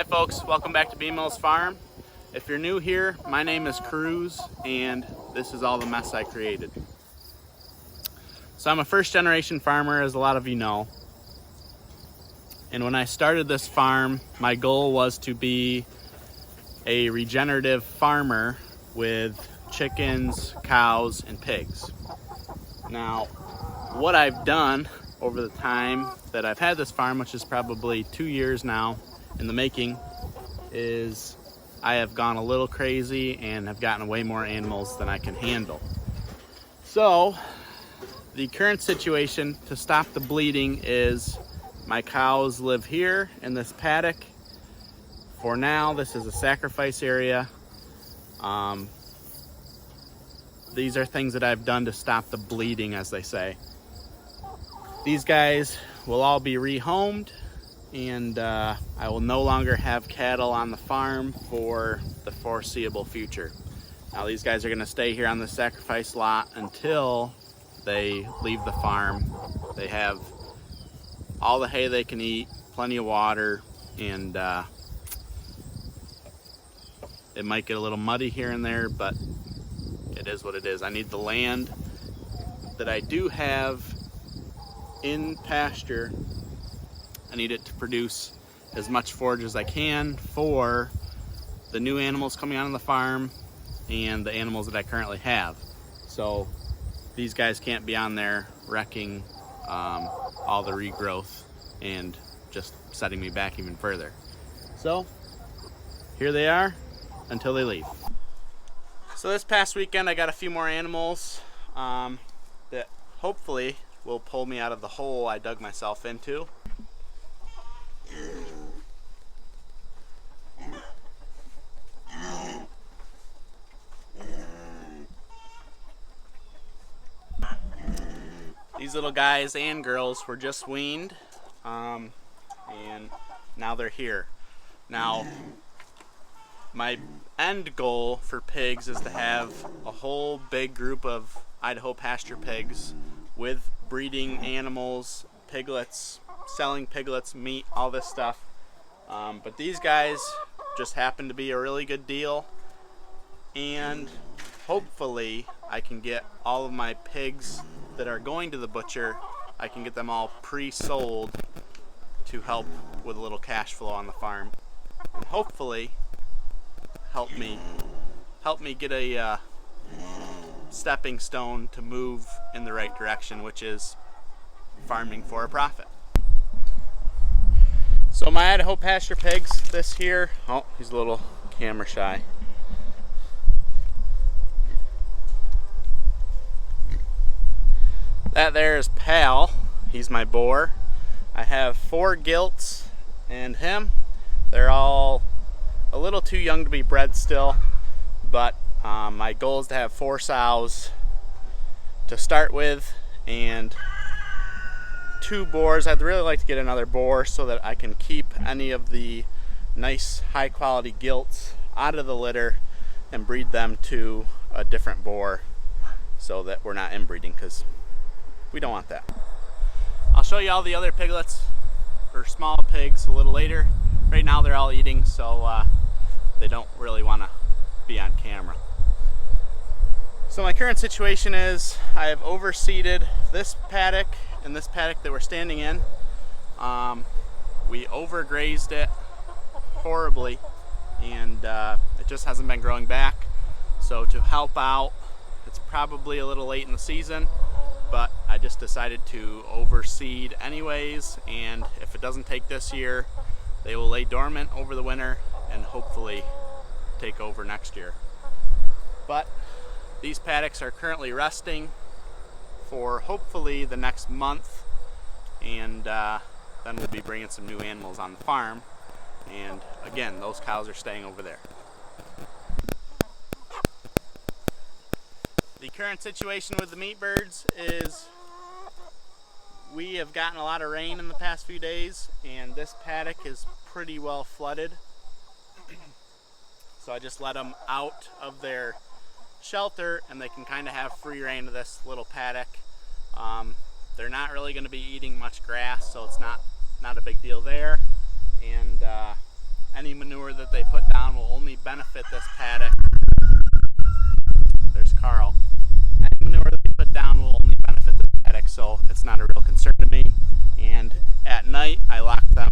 Hi folks, welcome back to B Mills Farm. If you're new here, my name is Cruz and this is all the mess I created. So I'm a first generation farmer, as a lot of you know. And when I started this farm, my goal was to be a regenerative farmer with chickens, cows, and pigs. Now, what I've done over the time that I've had this farm, which is probably 2 years now in the making, is I have gone a little crazy and have gotten way more animals than I can handle. So the current situation to stop the bleeding is my cows live here in this paddock. For now, this is a sacrifice area. These are things that I've done to stop the bleeding, as they say. These guys will all be rehomed, and I will no longer have cattle on the farm for the foreseeable future. Now these guys are going to stay here on the sacrifice lot until they leave the farm. They have all the hay they can eat, plenty of water, and it might get a little muddy here and there, but it is what it is. I need the land that I do have in pasture. I need it to produce as much forage as I can for the new animals coming on the farm and the animals that I currently have. So these guys can't be on there wrecking all the regrowth and just setting me back even further. So here they are until they leave. So this past weekend I got a few more animals that hopefully will pull me out of the hole I dug myself into. These little guys and girls were just weaned, and now they're here. Now, my end goal for pigs is to have a whole big group of Idaho pasture pigs with breeding animals, piglets, selling piglets, meat, all this stuff. But these guys just happen to be a really good deal, and hopefully I can get all of my pigs that are going to the butcher, I can get them all pre-sold to help with a little cash flow on the farm, and hopefully help me get a stepping stone to move in the right direction, which is farming for a profit. So my Idaho pasture pigs, this here, oh, he's a little camera shy. That there is Pal, he's my boar. I have 4 gilts and him. They're all a little too young to be bred still, but my goal is to have 4 sows to start with and 2 boars. I'd really like to get another boar so that I can keep any of the nice high quality gilts out of the litter and breed them to a different boar so that we're not inbreeding, because we don't want that. I'll show you all the other piglets or small pigs a little later. Right now they're all eating, so they don't really want to be on camera. So my current situation is I have overseeded this paddock and this paddock that we're standing in. We overgrazed it horribly, and it just hasn't been growing back. So to help out, it's probably a little late in the season, but I just decided to overseed anyways, and if it doesn't take this year, they will lay dormant over the winter and hopefully take over next year. But these paddocks are currently resting for hopefully the next month, and then we'll be bringing some new animals on the farm, and again, those cows are staying over there. The current situation with the meat birds is we have gotten a lot of rain in the past few days, and this paddock is pretty well flooded. So I just let them out of their shelter and they can kind of have free reign of this little paddock. They're not really going to be eating much grass, so it's not a big deal there. And any manure that they put down will only benefit this paddock. There's Carl. Any manure that they put down will only benefit the paddock, so it's not a real concern to me. And at night, I lock them.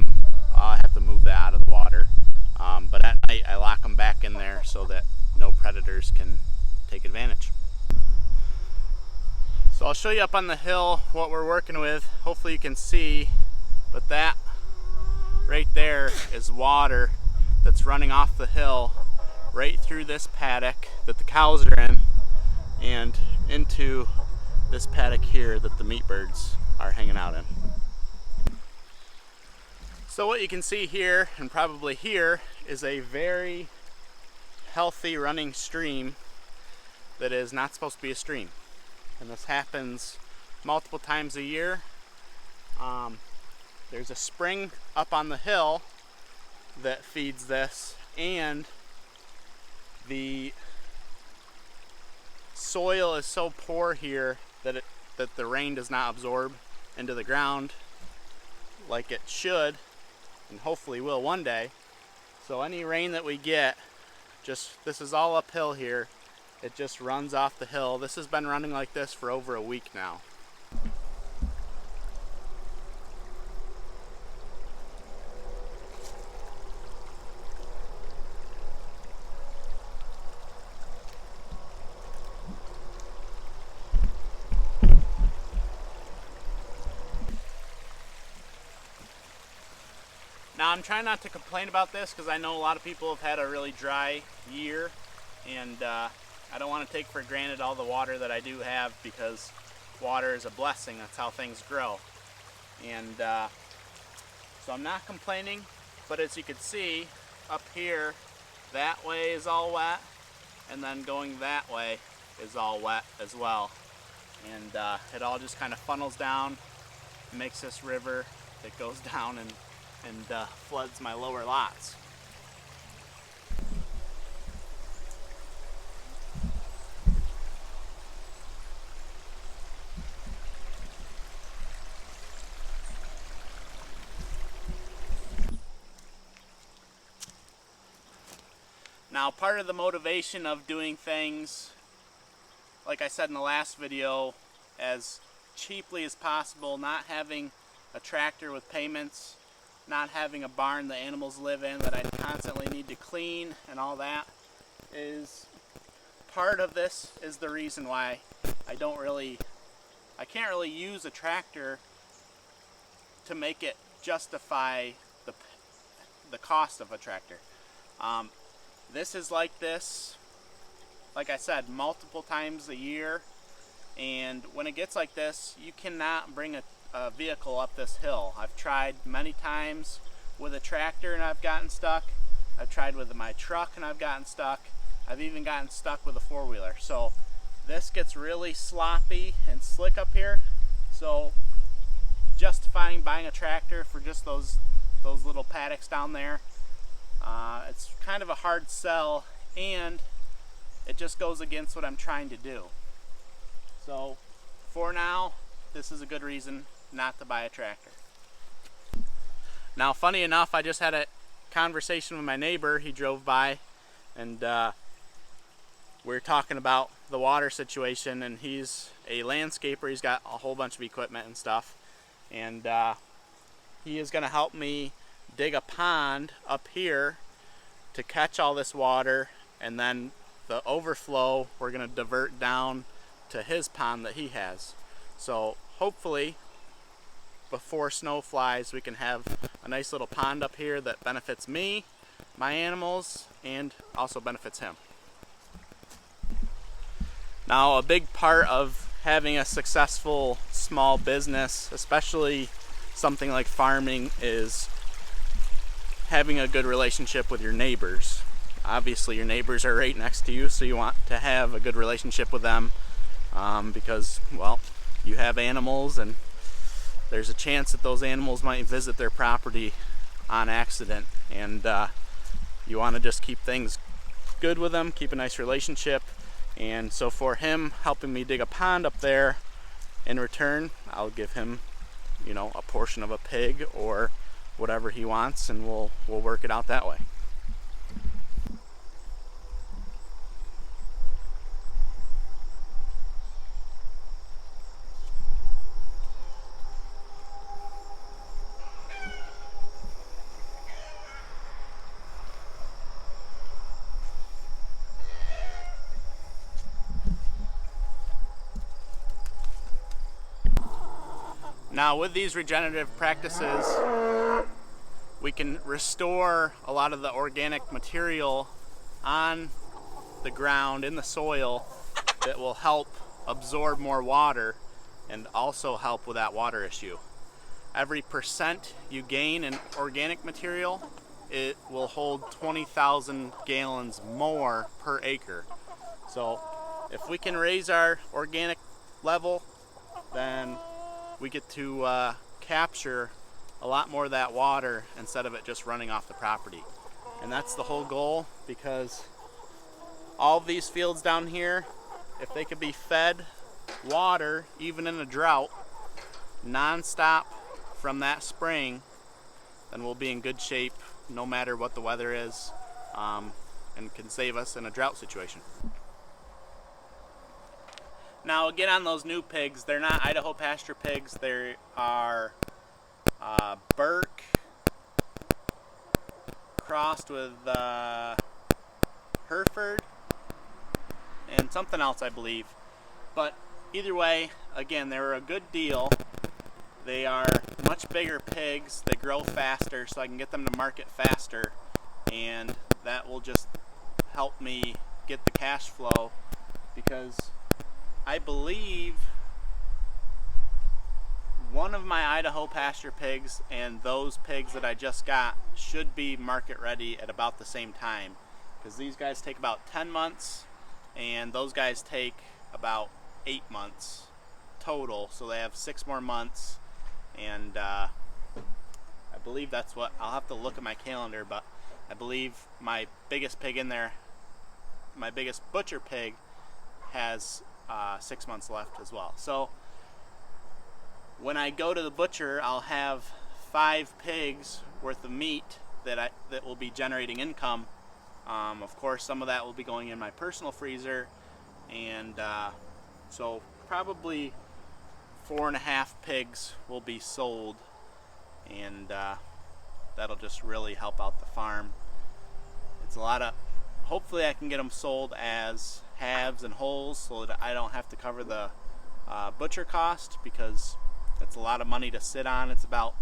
I have to move that out of the water. But at night, I lock them back in there so that no predators can take advantage. So I'll show you up on the hill what we're working with. Hopefully you can see, but that right there is water that's running off the hill right through this paddock that the cows are in and into this paddock here that the meat birds are hanging out in. So what you can see here and probably here is a very healthy running stream that is not supposed to be a stream. And this happens multiple times a year. There's a spring up on the hill that feeds this, and the soil is so poor here that the rain does not absorb into the ground like it should, and hopefully will one day. So any rain that we get, this is all uphill here. It just runs off the hill. This has been running like this for over a week now. Now I'm trying not to complain about this because I know a lot of people have had a really dry year, and I don't want to take for granted all the water that I do have, because water is a blessing. That's how things grow. And so I'm not complaining, but as you can see up here, that way is all wet, and then going that way is all wet as well. And it all just kind of funnels down, makes this river that goes down and floods my lower lots. Now, part of the motivation of doing things, like I said in the last video, as cheaply as possible, not having a tractor with payments, not having a barn the animals live in that I constantly need to clean and all that, is part of this is the reason why I can't really use a tractor to make it justify the cost of a tractor. This is like this, like I said, multiple times a year, and when it gets like this, you cannot bring a vehicle up this hill. I've tried many times with a tractor and I've gotten stuck. I've tried with my truck and I've gotten stuck. I've even gotten stuck with a four-wheeler. So this gets really sloppy and slick up here. So justifying buying a tractor for just those little paddocks down there, it's kind of a hard sell, and it just goes against what I'm trying to do. So for now, this is a good reason not to buy a tractor. Now, funny enough, I just had a conversation with my neighbor. He drove by, and we were talking about the water situation, and he's a landscaper. He's got a whole bunch of equipment and stuff, and he is going to help me dig a pond up here to catch all this water, and then the overflow we're going to divert down to his pond that he has. So hopefully before snow flies we can have a nice little pond up here that benefits me, my animals, and also benefits him. Now, a big part of having a successful small business, especially something like farming, is having a good relationship with your neighbors. Obviously your neighbors are right next to you, so you want to have a good relationship with them, because, well, you have animals, and there's a chance that those animals might visit their property on accident, and you want to just keep things good with them, keep a nice relationship. And so for him helping me dig a pond up there, in return I'll give him, you know, a portion of a pig or whatever he wants, and we'll work it out that way. Now with these regenerative practices, we can restore a lot of the organic material on the ground, in the soil, that will help absorb more water and also help with that water issue. Every percent you gain in organic material, it will hold 20,000 gallons more per acre. So if we can raise our organic level, then we get to capture a lot more of that water instead of it just running off the property. And that's the whole goal, because all of these fields down here, if they could be fed water, even in a drought, non-stop from that spring, then we'll be in good shape no matter what the weather is, and can save us in a drought situation. Now again, on those new pigs, they're not Idaho pasture pigs. They are Burke crossed with Hereford and something else, I believe. But either way, again, they were a good deal. They are much bigger pigs. They grow faster, so I can get them to market faster, and that will just help me get the cash flow, because I believe one of my Idaho pasture pigs and those pigs that I just got should be market ready at about the same time, because these guys take about 10 months and those guys take about 8 months total, so they have 6 more months. And I believe that's what, I'll have to look at my calendar, but I believe my biggest pig in there, my biggest butcher pig, has 6 months left as well. So when I go to the butcher, I'll have 5 pigs worth of meat that will be generating income. Of course, some of that will be going in my personal freezer, and so probably 4.5 pigs will be sold, and that'll just really help out the farm. It's a lot of, hopefully I can get them sold as halves and wholes so that I don't have to cover the butcher cost, because it's a lot of money to sit on. It's about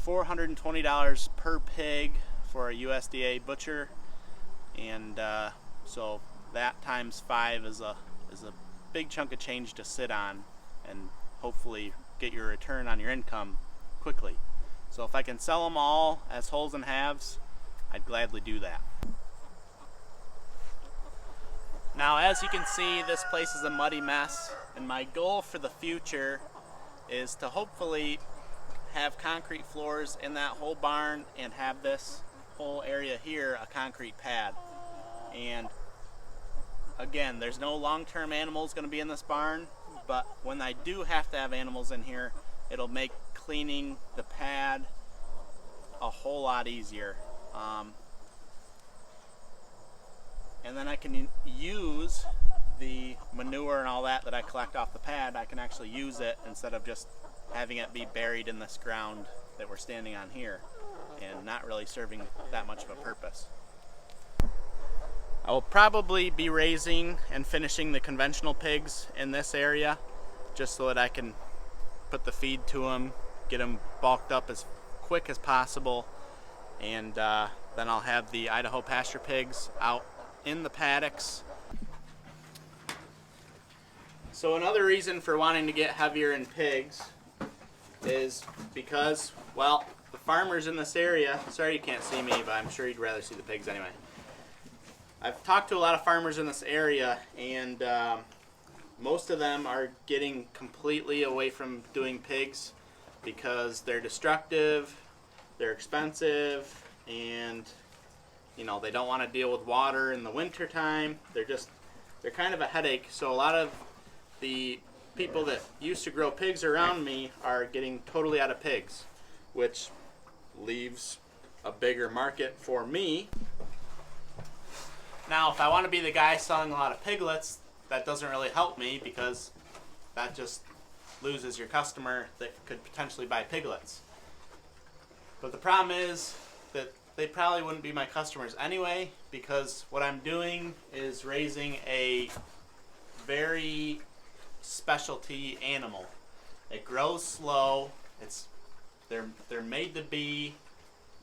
$420 per pig for a USDA butcher, and so that times 5 is a big chunk of change to sit on, and hopefully get your return on your income quickly. So if I can sell them all as wholes and halves, I'd gladly do that. Now, as you can see, this place is a muddy mess, and my goal for the future is to hopefully have concrete floors in that whole barn and have this whole area here a concrete pad. And again, there's no long-term animals going to be in this barn, but when I do have to have animals in here, it'll make cleaning the pad a whole lot easier. And then I can use the manure and all that I collect off the pad. I can actually use it instead of just having it be buried in this ground that we're standing on here and not really serving that much of a purpose. I will probably be raising and finishing the conventional pigs in this area, just so that I can put the feed to them, get them bulked up as quick as possible, and then I'll have the Idaho pasture pigs out in the paddocks. So another reason for wanting to get heavier in pigs is because, well, the farmers in this area, sorry you can't see me, but I'm sure you'd rather see the pigs anyway. I've talked to a lot of farmers in this area, and most of them are getting completely away from doing pigs because they're destructive, they're expensive, and you know, they don't want to deal with water in the winter time. They're kind of a headache. So a lot of the people that used to grow pigs around me are getting totally out of pigs, which leaves a bigger market for me. Now, if I want to be the guy selling a lot of piglets, that doesn't really help me, because that just loses your customer that could potentially buy piglets. But the problem is that they probably wouldn't be my customers anyway, because what I'm doing is raising a very specialty animal. It grows slow, they're made to be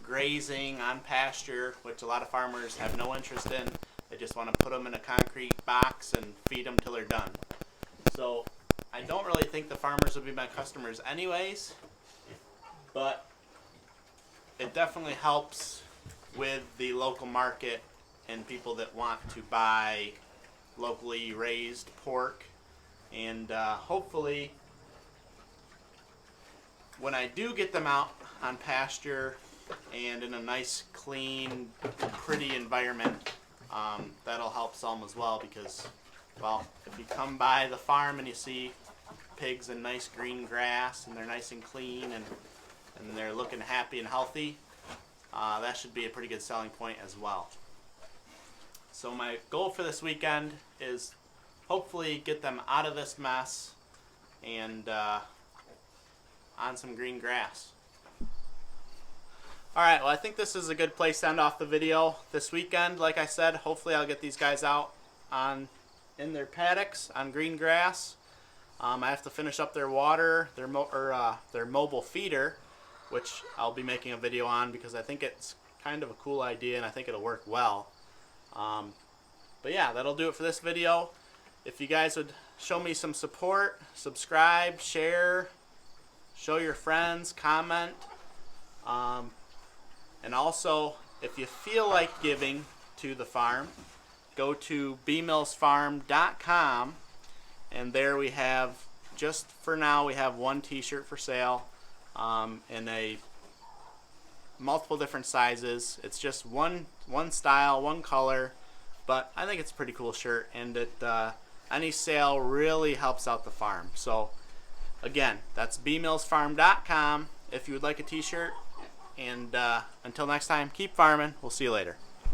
grazing on pasture, which a lot of farmers have no interest in. They just want to put them in a concrete box and feed them till they're done. So I don't really think the farmers would be my customers anyways, but it definitely helps with the local market and people that want to buy locally raised pork. And hopefully when I do get them out on pasture and in a nice, clean, pretty environment, that'll help some as well, because, well, if you come by the farm and you see pigs in nice green grass and they're nice and clean and they're looking happy and healthy, that should be a pretty good selling point as well. So my goal for this weekend is hopefully get them out of this mess and on some green grass. Alright, well, I think this is a good place to end off the video this weekend. Like I said, hopefully I'll get these guys out in their paddocks on green grass. I have to finish up their water, their mobile feeder, which I'll be making a video on because I think it's kind of a cool idea and I think it'll work well. But yeah, that'll do it for this video. If you guys would show me some support, subscribe, share, show your friends, comment. And also, if you feel like giving to the farm, go to bmillsfarm.com, and there we have, just for now, we have one t-shirt for sale in multiple different sizes. It's just one style, one color, but I think it's a pretty cool shirt, and any sale really helps out the farm. So again, that's bmillsfarm.com if you would like a t-shirt. And until next time, keep farming. We'll see you later.